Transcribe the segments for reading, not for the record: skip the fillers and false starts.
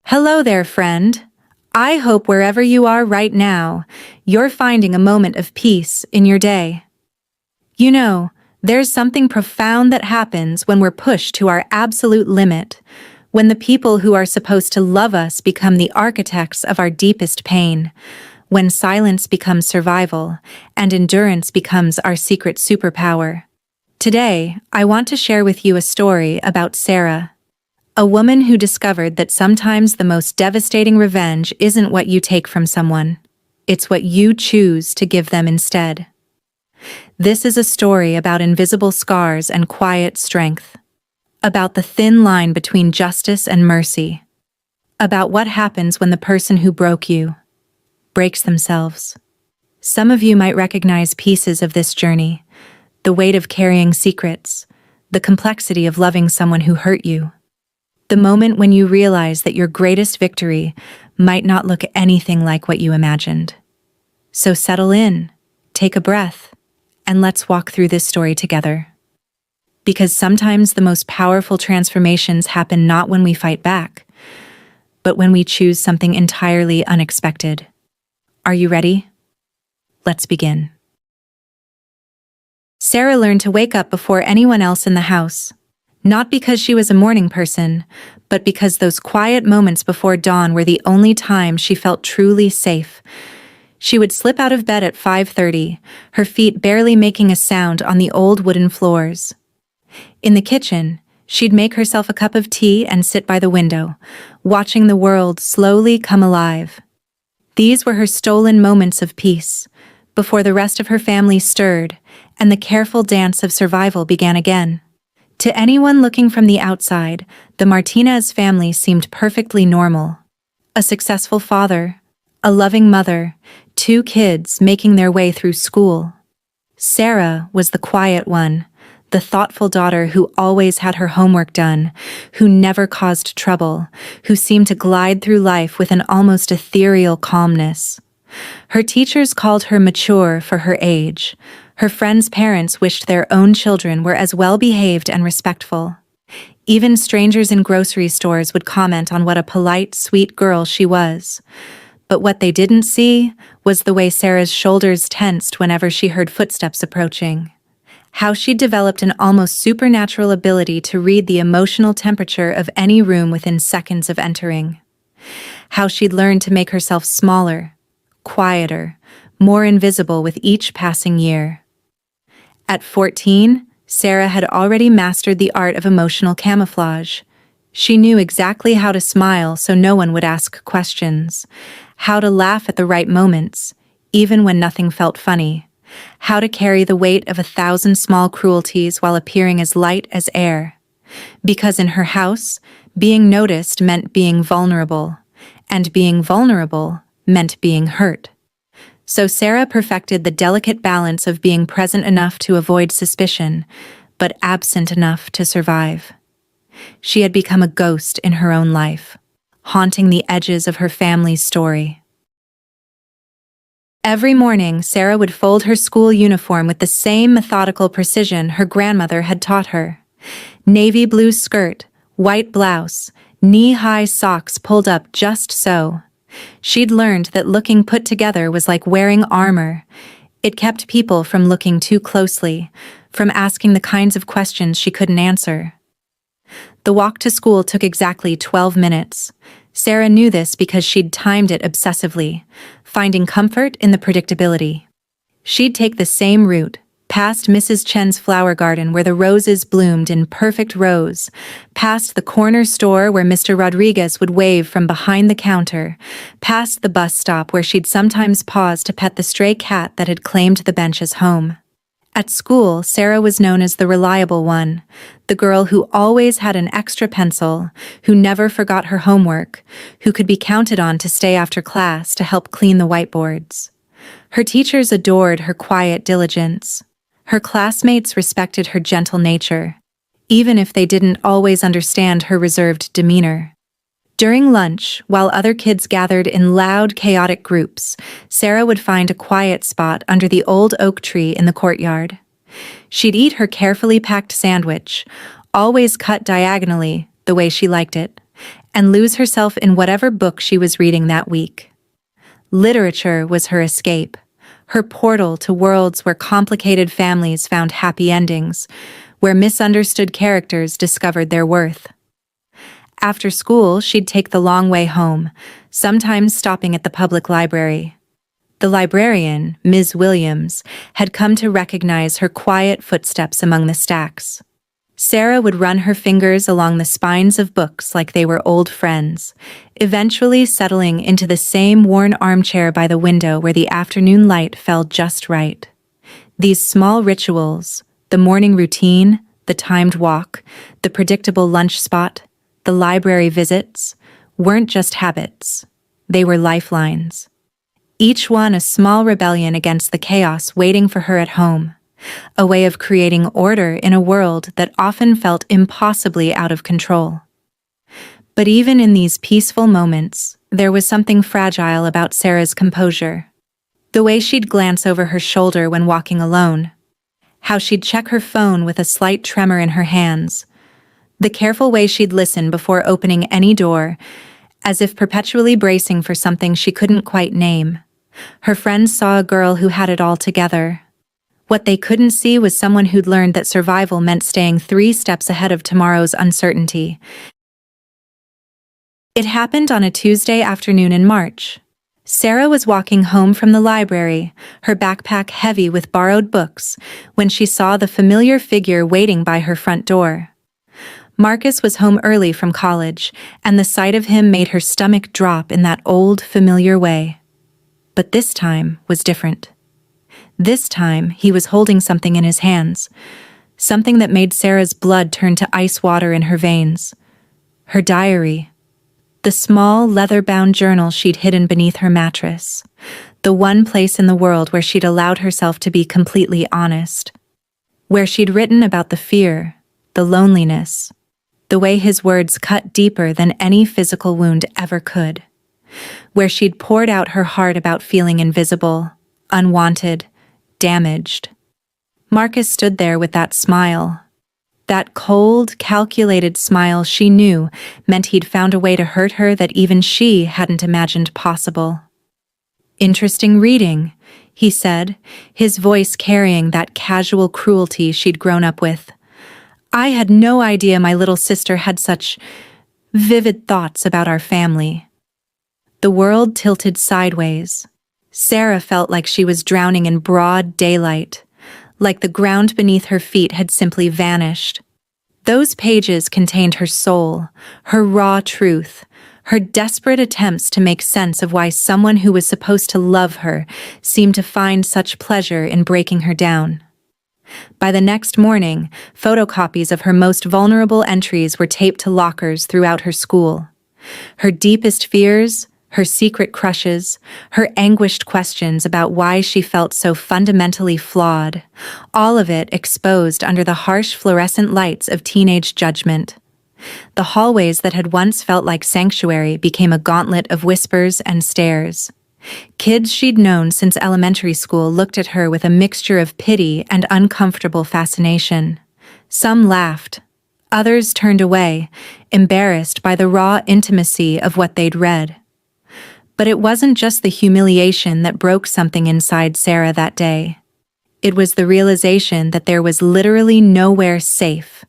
Hello there, friend. I hope wherever you are right now, you're finding a moment of peace in your day. You know, there's something profound that happens when we're pushed to our absolute limit, when the people who are supposed to love us become the architects of our deepest pain, when silence becomes survival and endurance becomes our secret superpower. Today, I want to share with you a story about Sarah, a woman who discovered that sometimes the most devastating revenge isn't what you take from someone, it's what you choose to give them instead. This is a story about invisible scars and quiet strength, about the thin line between justice and mercy, about what happens when the person who broke you breaks themselves. Some of you might recognize pieces of this journey, the weight of carrying secrets, the complexity of loving someone who hurt you. The moment when you realize that your greatest victory might not look anything like what you imagined. So settle in, take a breath, and let's walk through this story together. Because sometimes the most powerful transformations happen not when we fight back, but when we choose something entirely unexpected. Are you ready? Let's begin. Sarah learned to wake up before anyone else in the house. Not because she was a morning person, but because those quiet moments before dawn were the only time she felt truly safe. She would slip out of bed at 5:30, her feet barely making a sound on the old wooden floors. In the kitchen, she'd make herself a cup of tea and sit by the window, watching the world slowly come alive. These were her stolen moments of peace, before the rest of her family stirred and the careful dance of survival began again. To anyone looking from the outside, the Martinez family seemed perfectly normal. A successful father, a loving mother, 2 kids making their way through school. Sarah was the quiet one, the thoughtful daughter who always had her homework done, who never caused trouble, who seemed to glide through life with an almost ethereal calmness. Her teachers called her mature for her age. Her friends' parents wished their own children were as well-behaved and respectful. Even strangers in grocery stores would comment on what a polite, sweet girl she was. But what they didn't see was the way Sarah's shoulders tensed whenever she heard footsteps approaching. How she'd developed an almost supernatural ability to read the emotional temperature of any room within seconds of entering. How she'd learned to make herself smaller, quieter, more invisible with each passing year. At 14, Sarah had already mastered the art of emotional camouflage. She knew exactly how to smile so no one would ask questions, how to laugh at the right moments, even when nothing felt funny, how to carry the weight of 1,000 small cruelties while appearing as light as air. Because in her house, being noticed meant being vulnerable, and being vulnerable meant being hurt. So Sarah perfected the delicate balance of being present enough to avoid suspicion, but absent enough to survive. She had become a ghost in her own life, haunting the edges of her family's story. Every morning, Sarah would fold her school uniform with the same methodical precision her grandmother had taught her. Navy blue skirt, white blouse, knee-high socks pulled up just so. She'd learned that looking put together was like wearing armor. It kept people from looking too closely, from asking the kinds of questions she couldn't answer. The walk to school took exactly 12 minutes. Sarah knew this because she'd timed it obsessively, finding comfort in the predictability. She'd take the same route, past Mrs. Chen's flower garden where the roses bloomed in perfect rows, past the corner store where Mr. Rodriguez would wave from behind the counter, past the bus stop where she'd sometimes pause to pet the stray cat that had claimed the bench as home. At school, Sarah was known as the reliable one, the girl who always had an extra pencil, who never forgot her homework, who could be counted on to stay after class to help clean the whiteboards. Her teachers adored her quiet diligence. Her classmates respected her gentle nature, even if they didn't always understand her reserved demeanor. During lunch, while other kids gathered in loud, chaotic groups, Sarah would find a quiet spot under the old oak tree in the courtyard. She'd eat her carefully packed sandwich, always cut diagonally the way she liked it, and lose herself in whatever book she was reading that week. Literature was her escape, her portal to worlds where complicated families found happy endings, where misunderstood characters discovered their worth. After school, she'd take the long way home, sometimes stopping at the public library. The librarian, Ms. Williams, had come to recognize her quiet footsteps among the stacks. Sarah would run her fingers along the spines of books like they were old friends, eventually settling into the same worn armchair by the window where the afternoon light fell just right. These small rituals, the morning routine, the timed walk, the predictable lunch spot, the library visits, weren't just habits. They were lifelines. Each one a small rebellion against the chaos waiting for her at home, a way of creating order in a world that often felt impossibly out of control. But even in these peaceful moments, there was something fragile about Sarah's composure. The way she'd glance over her shoulder when walking alone, how she'd check her phone with a slight tremor in her hands, the careful way she'd listen before opening any door, as if perpetually bracing for something she couldn't quite name. Her friends saw a girl who had it all together. What they couldn't see was someone who'd learned that survival meant staying 3 steps ahead of tomorrow's uncertainty. It happened on a Tuesday afternoon in March. Sarah was walking home from the library, her backpack heavy with borrowed books, when she saw the familiar figure waiting by her front door. Marcus was home early from college, and the sight of him made her stomach drop in that old, familiar way. But this time was different. This time, he was holding something in his hands, something that made Sarah's blood turn to ice water in her veins. Her diary. The small, leather-bound journal she'd hidden beneath her mattress. The one place in the world where she'd allowed herself to be completely honest. Where she'd written about the fear, the loneliness, the way his words cut deeper than any physical wound ever could. Where she'd poured out her heart about feeling invisible, unwanted, damaged. Marcus stood there with that smile. That cold, calculated smile she knew meant he'd found a way to hurt her that even she hadn't imagined possible. "Interesting reading," he said, his voice carrying that casual cruelty she'd grown up with. "I had no idea my little sister had such vivid thoughts about our family." The world tilted sideways. Sarah felt like she was drowning in broad daylight, like the ground beneath her feet had simply vanished. Those pages contained her soul, her raw truth, her desperate attempts to make sense of why someone who was supposed to love her seemed to find such pleasure in breaking her down. By the next morning, photocopies of her most vulnerable entries were taped to lockers throughout her school. Her deepest fears, her secret crushes, her anguished questions about why she felt so fundamentally flawed, all of it exposed under the harsh fluorescent lights of teenage judgment. The hallways that had once felt like sanctuary became a gauntlet of whispers and stares. Kids she'd known since elementary school looked at her with a mixture of pity and uncomfortable fascination. Some laughed. Others turned away, embarrassed by the raw intimacy of what they'd read. But it wasn't just the humiliation that broke something inside Sarah that day. It was the realization that there was literally nowhere safe.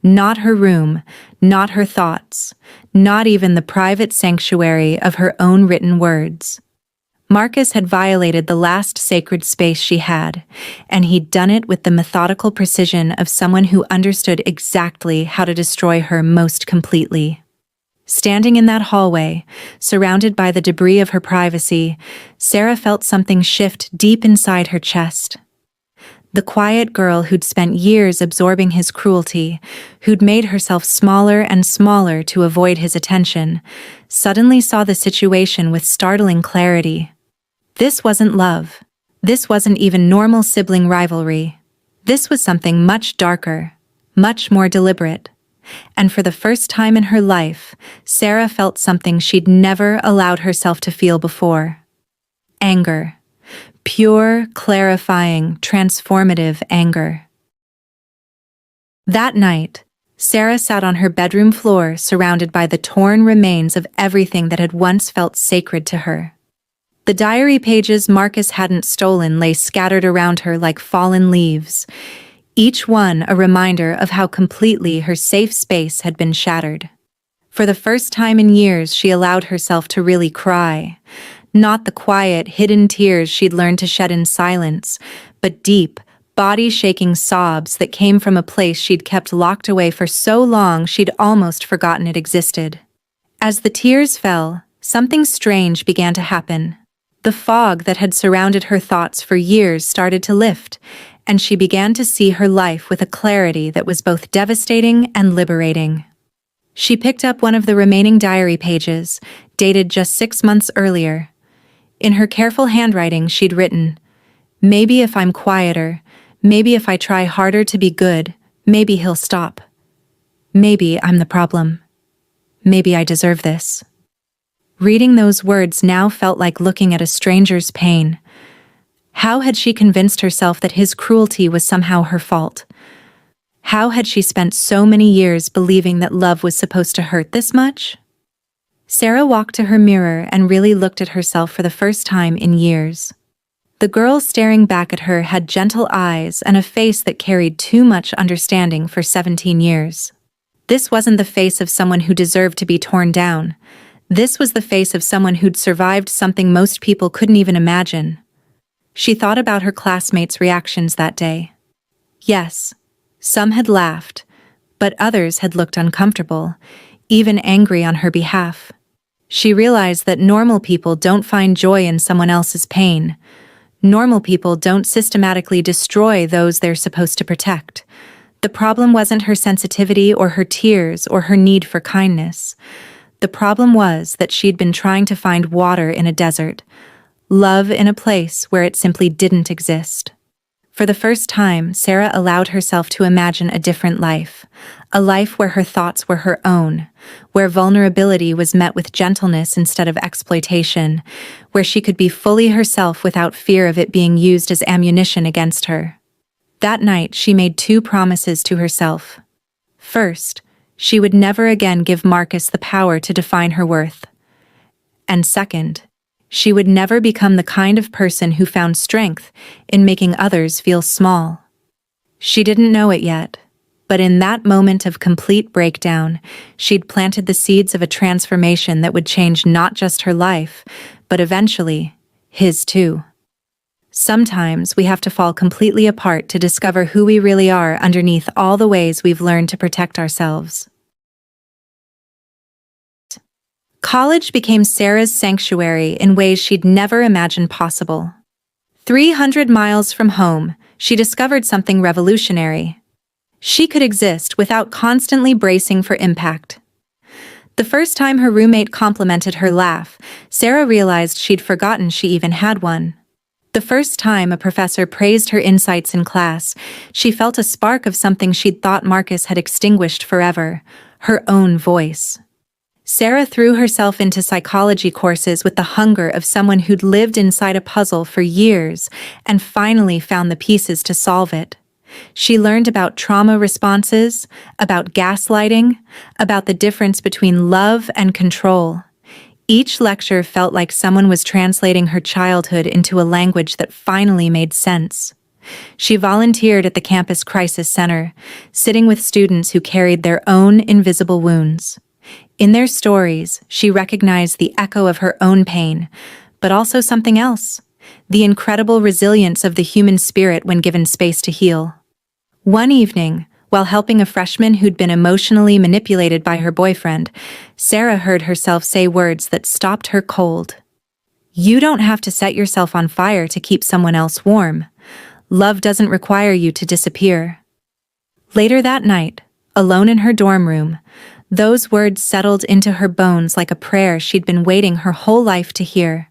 Not her room, not her thoughts, not even the private sanctuary of her own written words. Marcus had violated the last sacred space she had, and he'd done it with the methodical precision of someone who understood exactly how to destroy her most completely. Standing in that hallway, surrounded by the debris of her privacy, Sarah felt something shift deep inside her chest. The quiet girl who'd spent years absorbing his cruelty, who'd made herself smaller and smaller to avoid his attention, suddenly saw the situation with startling clarity. This wasn't love. This wasn't even normal sibling rivalry. This was something much darker, much more deliberate. And for the first time in her life, Sarah felt something she'd never allowed herself to feel before. Anger. Pure, clarifying, transformative anger. That night, Sarah sat on her bedroom floor, surrounded by the torn remains of everything that had once felt sacred to her. The diary pages Marcus hadn't stolen lay scattered around her like fallen leaves, each one a reminder of how completely her safe space had been shattered. For the first time in years, she allowed herself to really cry. Not the quiet, hidden tears she'd learned to shed in silence, but deep, body-shaking sobs that came from a place she'd kept locked away for so long she'd almost forgotten it existed. As the tears fell, something strange began to happen. The fog that had surrounded her thoughts for years started to lift, and she began to see her life with a clarity that was both devastating and liberating. She picked up one of the remaining diary pages, dated just 6 months earlier. In her careful handwriting, she'd written, "Maybe if I'm quieter, maybe if I try harder to be good, maybe he'll stop. Maybe I'm the problem. Maybe I deserve this." Reading those words now felt like looking at a stranger's pain. How had she convinced herself that his cruelty was somehow her fault? How had she spent so many years believing that love was supposed to hurt this much? Sarah walked to her mirror and really looked at herself for the first time in years. The girl staring back at her had gentle eyes and a face that carried too much understanding for 17 years. This wasn't the face of someone who deserved to be torn down. This was the face of someone who'd survived something most people couldn't even imagine. She thought about her classmates' reactions that day. Yes, some had laughed, but others had looked uncomfortable, even angry on her behalf. She realized that normal people don't find joy in someone else's pain. Normal people don't systematically destroy those they're supposed to protect. The problem wasn't her sensitivity or her tears or her need for kindness. The problem was that she'd been trying to find water in a desert, love in a place where it simply didn't exist. For the first time, Sarah allowed herself to imagine a different life, a life where her thoughts were her own, where vulnerability was met with gentleness instead of exploitation, where she could be fully herself without fear of it being used as ammunition against her. That night, she made 2 promises to herself. First, she would never again give Marcus the power to define her worth. And second, she would never become the kind of person who found strength in making others feel small. She didn't know it yet, but in that moment of complete breakdown, she'd planted the seeds of a transformation that would change not just her life, but eventually, his too. Sometimes we have to fall completely apart to discover who we really are underneath all the ways we've learned to protect ourselves. College became Sarah's sanctuary in ways she'd never imagined possible. 300 miles from home, she discovered something revolutionary. She could exist without constantly bracing for impact. The first time her roommate complimented her laugh, Sarah realized she'd forgotten she even had one. The first time a professor praised her insights in class, she felt a spark of something she'd thought Marcus had extinguished forever, her own voice. Sarah threw herself into psychology courses with the hunger of someone who'd lived inside a puzzle for years and finally found the pieces to solve it. She learned about trauma responses, about gaslighting, about the difference between love and control. Each lecture felt like someone was translating her childhood into a language that finally made sense. She volunteered at the campus crisis center, sitting with students who carried their own invisible wounds. In their stories, she recognized the echo of her own pain, but also something else, the incredible resilience of the human spirit when given space to heal. One evening, while helping a freshman who'd been emotionally manipulated by her boyfriend, Sarah heard herself say words that stopped her cold. "You don't have to set yourself on fire to keep someone else warm. Love doesn't require you to disappear." Later that night, alone in her dorm room, those words settled into her bones like a prayer she'd been waiting her whole life to hear.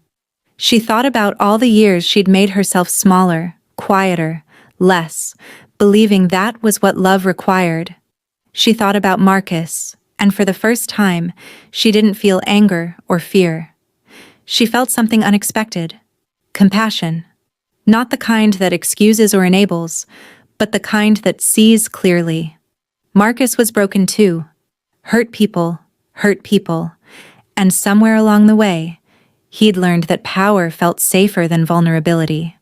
She thought about all the years she'd made herself smaller, quieter, less, believing that was what love required. She thought about Marcus, and for the first time, she didn't feel anger or fear. She felt something unexpected: compassion. Not the kind that excuses or enables, but the kind that sees clearly. Marcus was broken too. Hurt people, and somewhere along the way, he'd learned that power felt safer than vulnerability.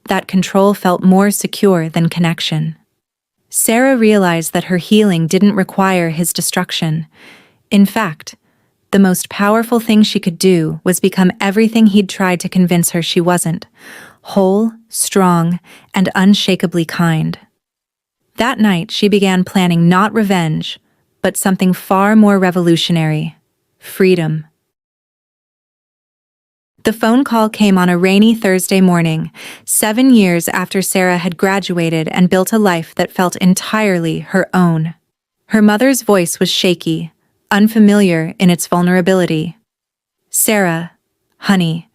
That control felt more secure than connection. Sarah realized that her healing didn't require his destruction. In fact, the most powerful thing she could do was become everything he'd tried to convince her she wasn't: whole, strong, and unshakably kind. That night, she began planning not revenge, but something far more revolutionary: freedom. The phone call came on a rainy Thursday morning, 7 years after Sarah had graduated and built a life that felt entirely her own. Her mother's voice was shaky, unfamiliar in its vulnerability. "Sarah, honey,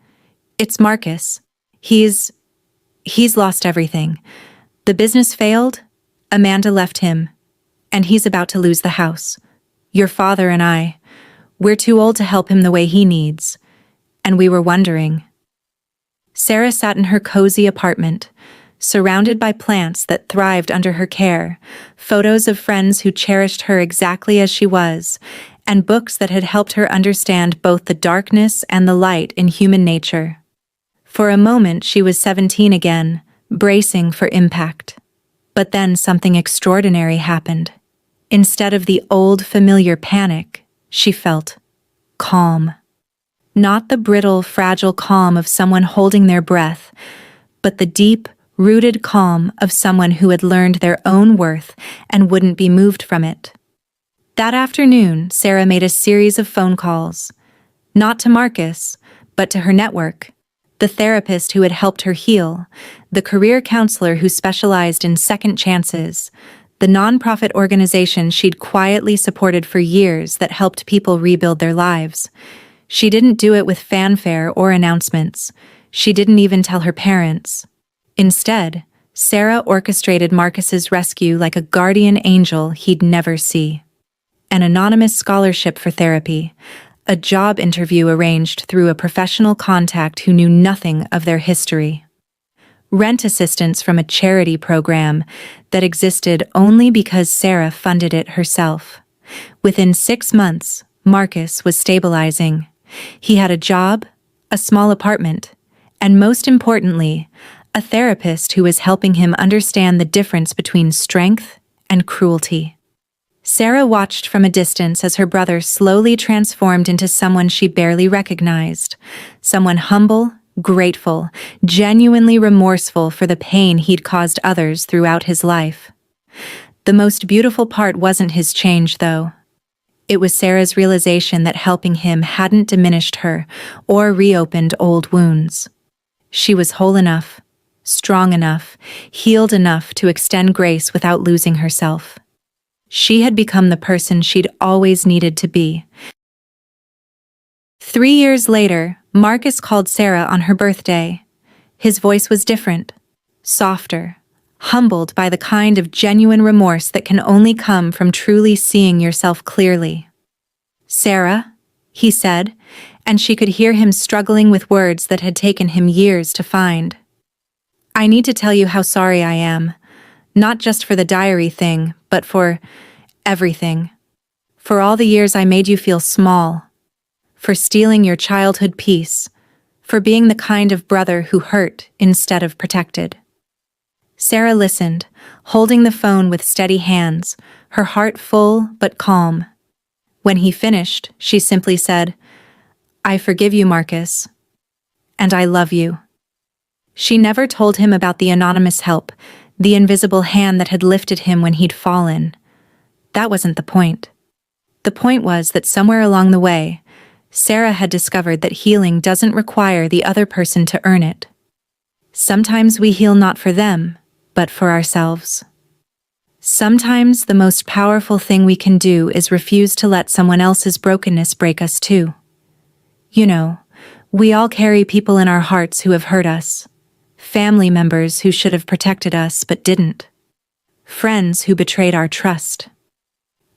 it's Marcus. He's lost everything. The business failed, Amanda left him, and he's about to lose the house. Your father and we're too old to help him the way he needs. And we were wondering." Sarah sat in her cozy apartment, surrounded by plants that thrived under her care, photos of friends who cherished her exactly as she was, and books that had helped her understand both the darkness and the light in human nature. For a moment, she was 17 again, bracing for impact. But then something extraordinary happened. Instead of the old familiar panic, she felt calm. Not the brittle, fragile calm of someone holding their breath, but the deep, rooted calm of someone who had learned their own worth and wouldn't be moved from it. That afternoon, Sarah made a series of phone calls. Not to Marcus, but to her network: the therapist who had helped her heal, the career counselor who specialized in second chances, the nonprofit organization she'd quietly supported for years that helped people rebuild their lives. She didn't do it with fanfare or announcements. She didn't even tell her parents. Instead, Sarah orchestrated Marcus's rescue like a guardian angel he'd never see. An anonymous scholarship for therapy, a job interview arranged through a professional contact who knew nothing of their history. Rent assistance from a charity program that existed only because Sarah funded it herself. Within 6 months, Marcus was stabilizing. He had a job, a small apartment, and most importantly, a therapist who was helping him understand the difference between strength and cruelty. Sarah watched from a distance as her brother slowly transformed into someone she barely recognized, someone humble, grateful, genuinely remorseful for the pain he'd caused others throughout his life. The most beautiful part wasn't his change, though. It was Sarah's realization that helping him hadn't diminished her or reopened old wounds. She was whole enough, strong enough, healed enough to extend grace without losing herself. She had become the person she'd always needed to be. 3 years later, Marcus called Sarah on her birthday. His voice was different, softer, humbled by the kind of genuine remorse that can only come from truly seeing yourself clearly. "Sarah," he said, and she could hear him struggling with words that had taken him years to find. "I need to tell you how sorry I am, not just for the diary thing, but for everything. For all the years I made you feel small, for stealing your childhood peace, for being the kind of brother who hurt instead of protected." Sarah listened, holding the phone with steady hands, her heart full but calm. When he finished, she simply said, "I forgive you, Marcus. And I love you." She never told him about the anonymous help, the invisible hand that had lifted him when he'd fallen. That wasn't the point. The point was that somewhere along the way, Sarah had discovered that healing doesn't require the other person to earn it. Sometimes we heal not for them, but for ourselves. Sometimes the most powerful thing we can do is refuse to let someone else's brokenness break us too. You know, we all carry people in our hearts who have hurt us, family members who should have protected us but didn't, friends who betrayed our trust,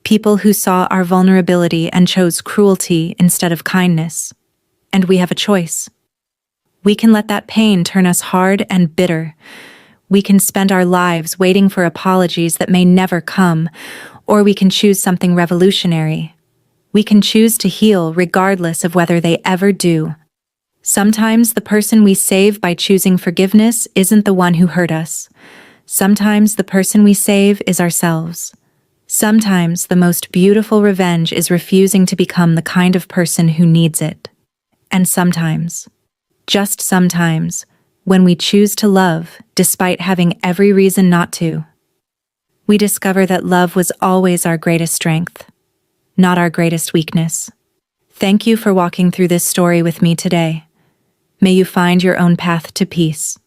people who saw our vulnerability and chose cruelty instead of kindness. And we have a choice. We can let that pain turn us hard and bitter. We can spend our lives waiting for apologies that may never come, Or we can choose something revolutionary. We can choose to heal regardless of whether they ever do. Sometimes the person we save by choosing forgiveness isn't the one who hurt us. Sometimes the person we save is ourselves. Sometimes the most beautiful revenge is refusing to become the kind of person who needs it. And sometimes, just sometimes, when we choose to love despite having every reason not to, we discover that love was always our greatest strength, not our greatest weakness. Thank you for walking through this story with me today. May you find your own path to peace.